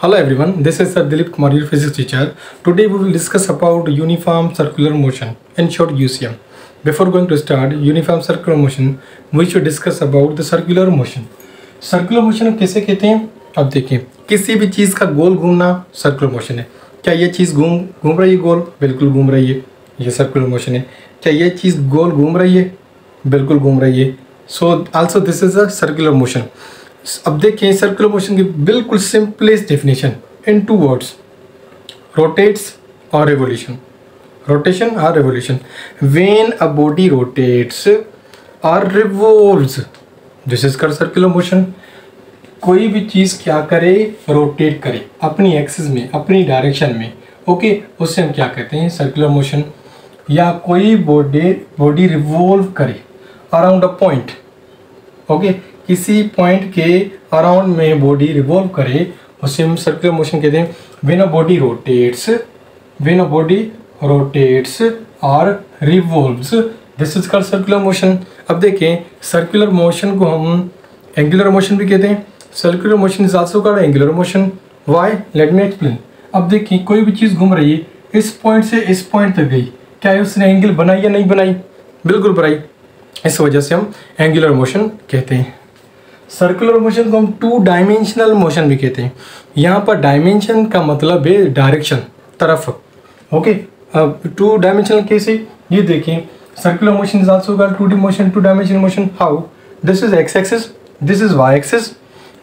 Hello everyone, this is Sir Dilip Kumar, your physics teacher. Today we will discuss about uniform circular motion, in short UCM. Before going to start uniform circular motion, we should discuss about the circular motion. Circular motion किसे कहते हैं? अब देखिए, किसी भी चीज़ का गोल घूमना circular motion है. क्या ये चीज़ घूम रही है गोल? बिल्कुल घूम रही है, ये सर्कुलर मोशन है. क्या ये चीज़ गोल घूम रही है? बिल्कुल घूम रही है. So also this is a circular motion. अब देखिए सर्कुलर मोशन की बिल्कुल simplest definition in 2 words, rotates और रेवोल्यूशन. रोटेशन और revolution. When a body rotates और revolves, this is called circular motion. कोई भी चीज़ क्या करे? रोटेट करे अपनी एक्सिस में, अपनी डायरेक्शन में. ओके, उससे हम क्या कहते हैं? Circular motion. या कोई बॉडी रिवॉल्व करे अराउंड अ पॉइंट. ओके, किसी पॉइंट के अराउंड में बॉडी रिवॉल्व करे, उसे हम सर्कुलर मोशन कहते हैं. व्हेन अ बॉडी रोटेट्स और revolves, this is called circular motion. अब देखें, सर्कुलर मोशन को हम एंगुलर मोशन भी कहते हैं. Circular motion is also called angular motion. Why? Let me explain. अब देखिए, कोई भी चीज़ घूम रही है, इस पॉइंट से इस पॉइंट तक गई, क्या उसने एंगल बनाई या नहीं बनाई? बिल्कुल बनाई. इस वजह से हम एंगुलर मोशन कहते हैं. सर्कुलर मोशन को हम 2 डायमेंशनल मोशन भी कहते हैं. यहाँ पर डायमेंशन का मतलब है डायरेक्शन, तरफ. ओके, 2 डायमेंशनल कैसे? ये देखिए, circular motion is also called 2D motion, 2 dimensional motion. How? This is x axis, this is y axis.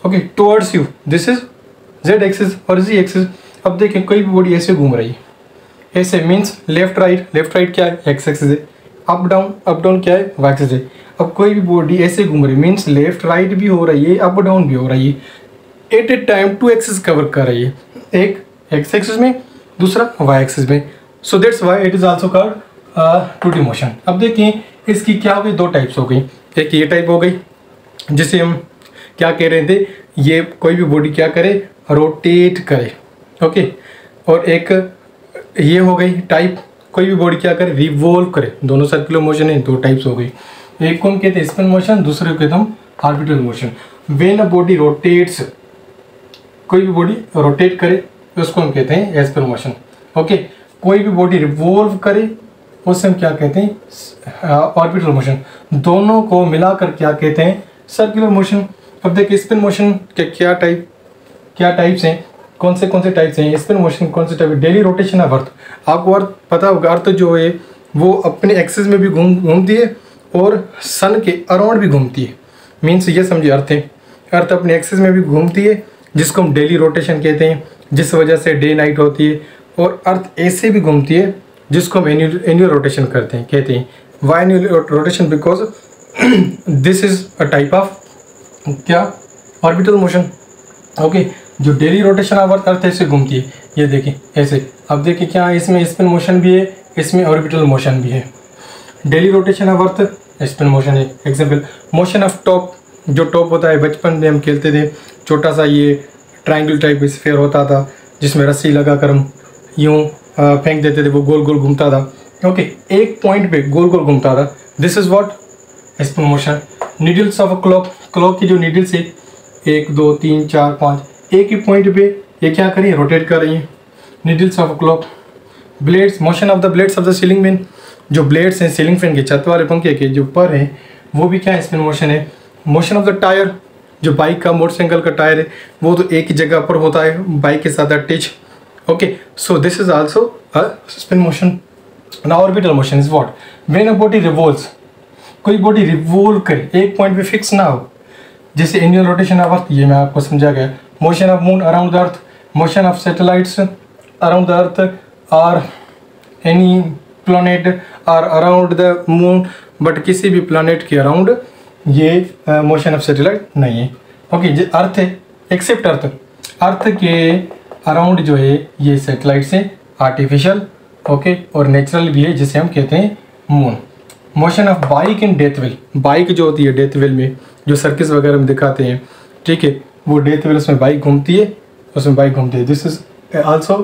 Okay, towards you this is z axis और z एक्सिस. अब देखिए, कोई भी बॉडी ऐसे घूम रही है, ऐसे मीन्स लेफ्ट राइट क्या है? x एक्सिस है. अप डाउन क्या है? y एक्सिस है. अब कोई भी बॉडी ऐसे घूम रही है मीन्स लेफ्ट राइट भी हो रही है, अप डाउन भी हो रही है. At a time 2 axis cover कर रही है, एक x एक्सिस में, दूसरा y एक्सिस में. So that's why it is also called 2D motion. अब देखिए, इसकी क्या हो गई? 2 टाइप्स हो गई. एक ये टाइप हो गई जिसे हम क्या कह रहे थे, ये कोई भी बॉडी क्या करे? रोटेट करे. ओके, और एक ये हो गई टाइप, कोई भी बॉडी क्या करे? रिवॉल्व करे. दोनों सर्कुलर मोशन है, 2 टाइप्स हो गई. एक को हम कहते हैं स्पिन मोशन, दूसरे को कहते हैं हम orbital motion. When a body rotates, कोई भी बॉडी रोटेट करे उसको हम कहते हैं स्पिन मोशन. ओके, कोई भी बॉडी रिवॉल्व करे उससे हम क्या कहते हैं? Orbital motion. दोनों को मिलाकर क्या कहते हैं? Circular motion. अब देखिए, स्पिन मोशन के क्या टाइप्स हैं? कौन से टाइप्स हैं स्पिन मोशन? कौन से टाइप? डेली रोटेशन ऑफ अर्थ. आपको अर्थ पता होगा, अर्थ जो है वो अपने एक्सिस में भी घूमती है और सन के अराउंड भी घूमती है. मीन्स ये समझिए, अर्थ अपने एक्सिस में भी घूमती है, जिसको हम डेली रोटेशन कहते हैं, जिस वजह से डे नाइट होती है. और अर्थ ऐसे भी घूमती है, जिसको हम एन्यूअल रोटेशन कहते हैं. Why annual rotation? Because this is a type of क्या? Orbital motion. ओके, जो डेली रोटेशन ऑफ अर्थ ऐसे घूमती है, ये देखिए ऐसे. अब देखिए, क्या इसमें स्पिन मोशन भी है, इसमें ऑर्बिटल मोशन भी है. Daily rotation of earth spin motion है. Example, motion of top. जो टॉप होता है, बचपन में हम खेलते थे, छोटा सा ये ट्रायंगल टाइप स्फीयर होता था, जिसमें रस्सी लगाकर हम यूँ फेंक देते थे, वो गोल गोल घूमता था. ओके, एक पॉइंट पे गोल गोल घूमता था. This is what? Spin motion. Needles of a clock की जो नीडल्स है, 1 2 3 4 5, एक ही पॉइंट पे ये क्या करें? रोटेट कर रही है. Needles of a clock. Blades, motion of the blades of the ceiling fan. जो ब्लेड्स हैं सीलिंग फैन के, छत वाले पंखे के जो पर हैं, वो भी क्या है? स्पिन मोशन है. Motion of the tyre. जो बाइक का, मोटरसाइकिल का टायर है, वो तो एक ही जगह पर होता है, बाइक के साथ attach. Okay, so this is also a spin motion. Now orbital motion is what? When a body revolves, कोई बॉडी रिवॉल्व करे, एक पॉइंट पे फिक्स ना हो, जैसे एन्यूअल रोटेशन ऑफ अर्थ, ये मैं आपको समझा गया. Motion of moon around the earth, motion of satellites around the earth, और एनी प्लैनेट और अराउंड द मून, बट किसी भी प्लैनेट के अराउंड ये मोशन ऑफ सैटेलाइट नहीं है. ओके, जो अर्थ है, एक्सेप्ट अर्थ के अराउंड जो है ये सैटेलाइट्स है, आर्टिफिशियल. ओके, और नेचुरल भी है, जिसे हम कहते हैं moon. Motion of bike in death wheel. Bike जो होती है डेथ व्हील में, जो सर्किस वगैरह में दिखाते हैं, ठीक है, वो डेथ व्हील, उसमें बाइक घूमती है, this is also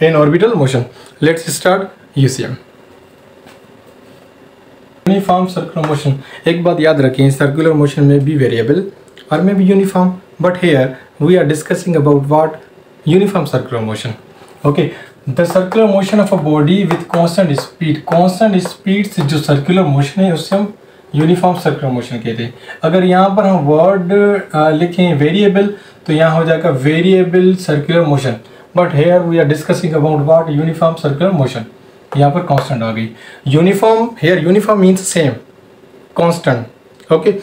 an orbital motion. Let's start UCM. Uniform circular motion. एक बात याद रखें, सर्कुलर मोशन में भी variable or maybe uniform, but here we are discussing about what? Uniform circular motion. Okay, the circular motion of a body with constant speed. constant speed से जो circular motion है उससे हम यूनिफॉर्म सर्कुलर मोशन कहते हैं। अगर यहाँ पर हम वर्ड लिखें वेरिएबल तो यहाँ हो जाएगा variable circular motion, but here we are discussing about what? Uniform circular motion. यहाँ पर कांस्टेंट आ गई। Uniform, here uniform means same, constant. Okay,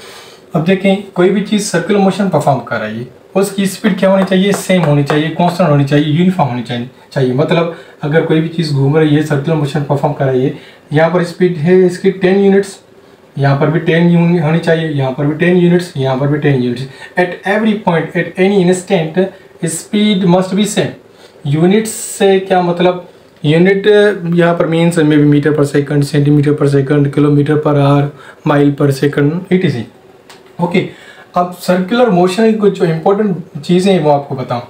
अब देखें कोई भी चीज़ सर्कुलर मोशन परफॉर्म कर रही है, उसकी स्पीड क्या होनी चाहिए? सेम होनी चाहिए, कांस्टेंट होनी चाहिए, यूनिफॉर्म होनी चाहिए। मतलब अगर कोई भी चीज़ घूम रही है, सर्कुलर मोशन परफॉर्म कर रही है, यहाँ पर स्पीड है इसकी 10 यूनिट्स, यहाँ पर भी 10 यूनिट होनी चाहिए, यहाँ पर भी 10 यूनिट्स, यहाँ पर भी 10 units. At every point, at any instant speed must be same. Units से क्या मतलब? यूनिट यहाँ पर मीन्स मे बी मीटर पर सेकंड, सेंटीमीटर पर second, kilometre per hour, mile पर सेकंड, etc। ओके, अब सर्कुलर मोशन की कुछ जो इम्पोर्टेंट चीज़ें हैं वो आपको बताऊँ।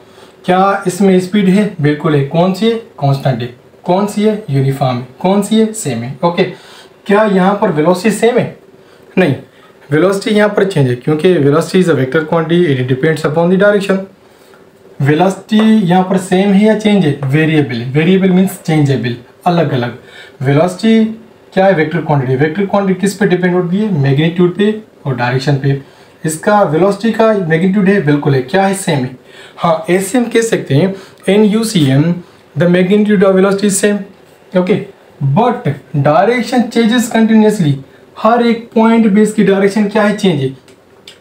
क्या इसमें स्पीड है? बिल्कुल है। कौन सी है? कांस्टेंट है। कौन सी है? यूनिफॉर्म है। कौन सी है? सेम है। ओके, क्या यहाँ पर वेलोसिटी सेम है? नहीं, वेलोसिटी यहाँ पर चेंज है, क्योंकि velocity is a vector quantity, it depends upon the direction. Velocity यहाँ पर सेम है या चेंज है? वेरिएबल है। वेरिएबल मीन्स चेंजेबल, अलग अलग। वेलोसिटी क्या है? Vector quantity. वेक्टर क्वांटिटी किस पे डिपेंड होती है? मैग्नीट्यूड पे और डायरेक्शन पे। इसका वेलोसिटी का मैग्नीट्यूड है? बिल्कुल है। क्या है? सेम है। हाँ, ऐसे हम कह सकते हैं in UCM the magnitude of velocity is same. Okay, but direction changes continuously. हर एक पॉइंट पे इसकी डायरेक्शन क्या है? चेंज है।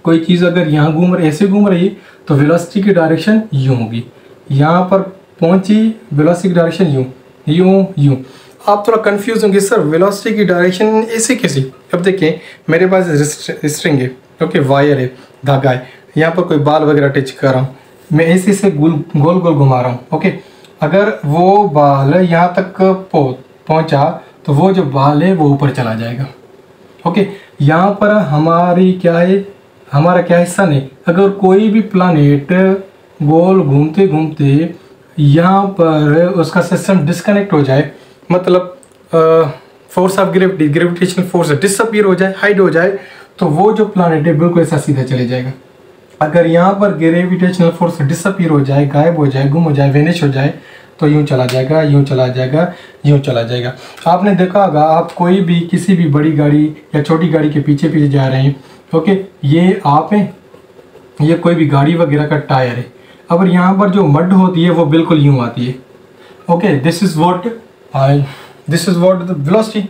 कोई चीज़ अगर यहाँ घूम रही, ऐसे घूम रही है, तो वेलोसिटी की डायरेक्शन यूँ होगी। यहाँ पर पहुँची, वेलोसिटी की डायरेक्शन यूँ, यूँ, यूँ। आप थोड़ा कंफ्यूज होंगे, सर वेलोसिटी की डायरेक्शन ऐसे कैसे? अब देखें, मेरे पास स्ट्रिंग है, ओके, वायर है, धागा है, यहाँ पर कोई बाल वगैरह टच कर रहा हूँ, मैं ऐसे से गोल गोल घुमा रहा हूँ। ओके, अगर वो बाल यहाँ तक पहुँचा तो वो जो बाल है वो ऊपर चला जाएगा। ओके, यहाँ पर हमारी क्या है? हमारा क्या है? सन है। अगर कोई भी प्लानेट गोल घूमते घूमते यहाँ पर उसका सिस्टम डिस्कनेक्ट हो जाए, मतलब force of gravity, gravitational force disappear हो जाए, हाइड हो जाए, तो वो जो प्लानेट है बिल्कुल ऐसा सीधा चले जाएगा। अगर यहाँ पर ग्रेविटेशनल फोर्स डिसअपीयर हो जाए, गायब हो जाए, गुम हो जाए, वेनिश हो जाए, तो यूँ चला जाएगा, यूँ चला जाएगा, यूँ चला जाएगा। आपने देखा होगा, आप कोई भी किसी भी बड़ी गाड़ी या छोटी गाड़ी के पीछे पीछे जा रहे हैं, ओके, ये आप हैं, ये कोई भी गाड़ी वगैरह का टायर है। अगर यहाँ पर जो मड होती है वो बिल्कुल यूँ आती है। Okay, this is what the velocity.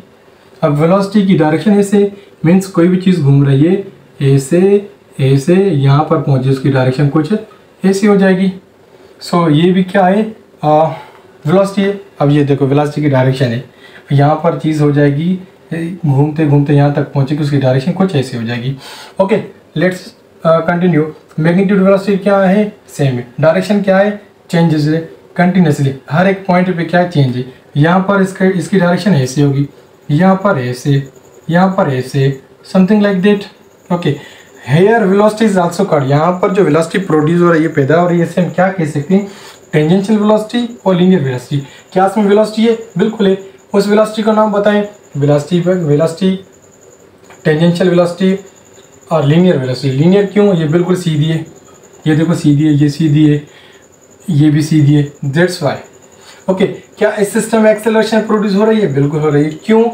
अब वेलोसिटी की डायरेक्शन ऐसे, मीन्स कोई भी चीज़ घूम रही है ऐसे ऐसे, यहाँ पर पहुँचे उसकी डायरेक्शन कुछ ऐसी हो जाएगी। सो ये भी क्या है? वेलोसिटी है। अब ये देखो, वेलोसिटी की डायरेक्शन है, यहाँ पर चीज़ हो जाएगी, घूमते घूमते यहाँ तक पहुँचेगी, उसकी डायरेक्शन कुछ ऐसी हो जाएगी। Okay, let's continue. Magnitude velocity क्या है? सेम है। डायरेक्शन क्या है? चेंजेस है कंटिन्यूसली, हर एक पॉइंट पे क्या चेंज है। यहाँ पर इसकी डायरेक्शन ऐसी होगी, यहाँ पर ऐसे, यहाँ पर ऐसे, something like that. Okay, here velocity is also called, यहाँ पर जो वेलोसिटी प्रोड्यूस हो रही है, पैदा हो रही है, इसे हम क्या कह सकते हैं? टेंजेंशियल वेलोसिटी और लीनियर वेलोसिटी। क्या इसमें वेलोसिटी है? बिल्कुल है। उस वेलोसिटी का नाम बताएं। वेलोसिटी, टेंजेंशियल वेलोसिटी और लीनियर वेलोसिटी। लीनियर क्यों? ये बिल्कुल सीधी है, ये देखो सीधी है, ये सीधी है, ये भी सीधी है, दैट्स वाई। ओके, क्या इस सिस्टम में एक्सेलरेशन प्रोड्यूस हो रही है? बिल्कुल हो रही है। क्यों?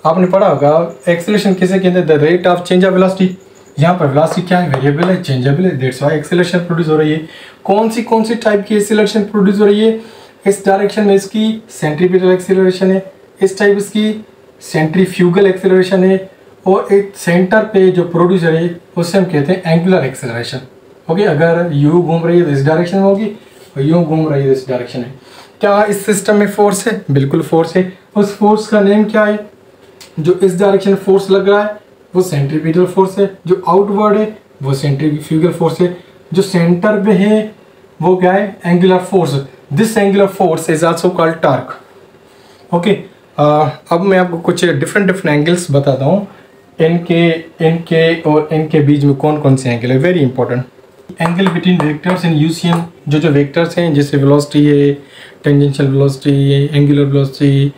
आपने पढ़ा होगा एक्सेलरेशन किसे कहते हैं? The rate of change of velocity. यहाँ पर वेलोसिटी क्या है? वेरिएबल है, चेंजेबल है, दैट्स वाई एक्सेलरेशन प्रोड्यूस हो रही है। कौन सी टाइप की एक्सेलरेशन प्रोड्यूस हो रही है? इस डायरेक्शन में इसकी सेंट्रीपिटल एक्सेलरेशन है, इस टाइप इसकी सेंट्रीफ्यूगल एक्सेलरेशन है, और एक सेंटर पे जो प्रोड्यूस हो रही है उससे हम कहते हैं एंगुलर एक्सेलरेशन। ओके, अगर यू घूम रही है तो इस डायरेक्शन में होगी, और यूँ घूम रही है तो इस डायरेक्शन में। क्या इस सिस्टम में फोर्स है? बिल्कुल फोर्स है। उस फोर्स का नेम क्या है? जो इस डायरेक्शन फोर्स लग रहा है वो सेंट्रीपिटल फोर्स है, जो आउटवर्ड है वो सेंट्रीफ्यूगल फोर्स है, जो सेंटर पे है वो क्या है? Angular force. This angular force is also called torque. Okay, अब मैं आपको कुछ डिफरेंट एंगल्स बताता हूँ। इनके और इनके बीच में कौन कौन से एंगल है? Very important. Angle between vectors in UCM, जो वेक्टर्स हैं, जैसे वेलोसिटी है, टेंजेंशियल वेलोसिटी है, एंगुलर वेलोसिटी,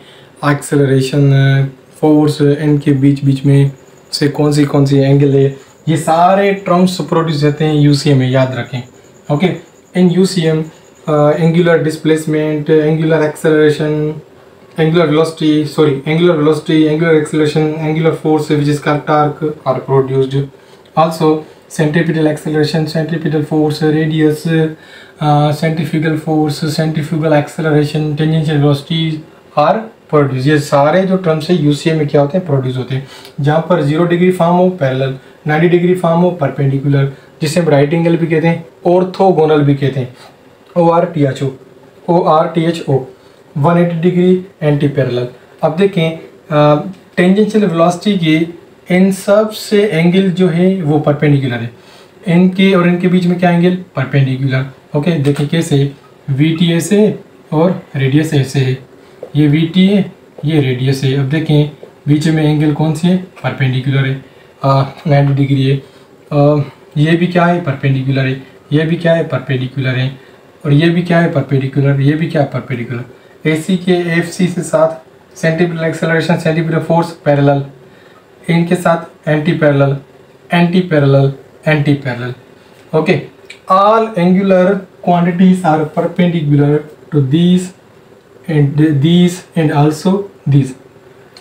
एक्सेलरेशन, फोर्स, इनके बीच में से कौन सी एंगल है, ये सारे टर्म्स प्रोड्यूस होते हैं यूसीएम में, याद रखें। Okay, in UCM, angular displacement, angular acceleration, angular velocity, angular acceleration, angular force which is called torque are produced. Also centripetal acceleration, centripetal force, radius, centrifugal force, centrifugal acceleration, tangential velocity are produce. ये सारे जो terms है UCM में क्या होते हैं, produce होते हैं। जहाँ पर 0 डिग्री फॉर्म हो पैरेलल, 90 डिग्री फॉर्म हो परपेंडिकुलर, जिसे हम राइट एंगल भी कहते हैं, ऑर्थोगोनल भी कहते हैं, ORTHO, 180 डिग्री एंटी पैरेलल। अब देखें टेंजेंशियल वेलोसिटी के इन सब से एंगल जो है वो परपेंडिकुलर है, इनके और इनके बीच में क्या एंगल, परपेंडिकुलर। ओके, देखिए कैसे, VT ऐसे और रेडियस ऐसे है, ये VT है, ये रेडियस है। अब देखें बीच में एंगल कौन सी है, परपेंडिकुलर है, 90 डिग्री है। ये भी क्या है, परपेंडिकुलर है, ये भी क्या है, परपेंडिकुलर है, और ये भी क्या है, परपेंडिकुलर, ये भी क्या है, परपेंडिकुलर। AC के FC से साथ centripetal acceleration, centripetal force parallel, इनके साथ anti parallel, anti parallel, anti parallel. Okay, all angular quantities are perpendicular to these and also these.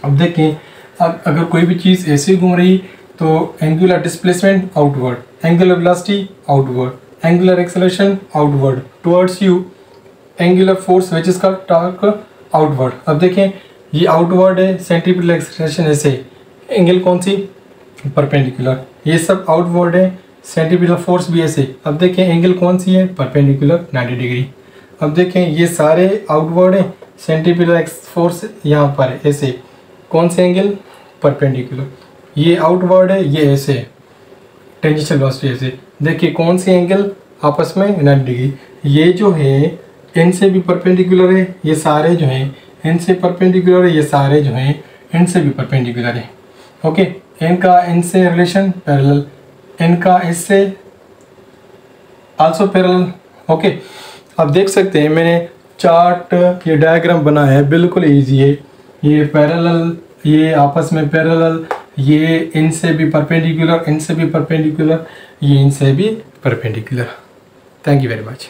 अब देखें, अब अगर कोई भी चीज़ ऐसे घूम रही तो angular displacement outward, angular velocity outward, angular acceleration outward towards you, angular force which is called torque outward. अब देखें ये आउटवर्ड है, सेंट्रीपिटल एक्सेलरेशन ऐसे, एंगल कौन सी, परपेंडिकुलर, ये सब आउटवर्ड है, सेंट्रीपिटल फोर्स भी ऐसे। अब देखें एंगल कौन सी है, परपेंडिकुलर 90 डिग्री। अब देखें ये सारे आउटवर्ड है, सेंट्रीपिटल फोर्स यहाँ पर है ऐसे, कौन से एंगल, परपेंडिकुलर, ये आउटवर्ड है, ये ऐसे, टेंजेंशियल वेलोसिटी ऐसे। देखिए कौन से एंगल आपस में 90 डिग्री, ये जो है इनसे भी परपेंडिकुलर है, ये सारे जो हैं इनसे परपेंडिकुलर है, ये सारे जो हैं इनसे भी परपेंडिकुलर है। ओके, इनका इनसे रिलेशन पैरेलल, इनका इससे आल्सो पैरेलल। ओके, आप देख सकते हैं मैंने चार्ट, ये डायग्राम बनाया है, बिल्कुल इजी है। ये पैरेलल, ये आपस में पैरेलल, ये इनसे भी परपेंडिकुलर, इनसे भी परपेंडिकुलर, ये इनसे भी perpendicular. Thank you very much.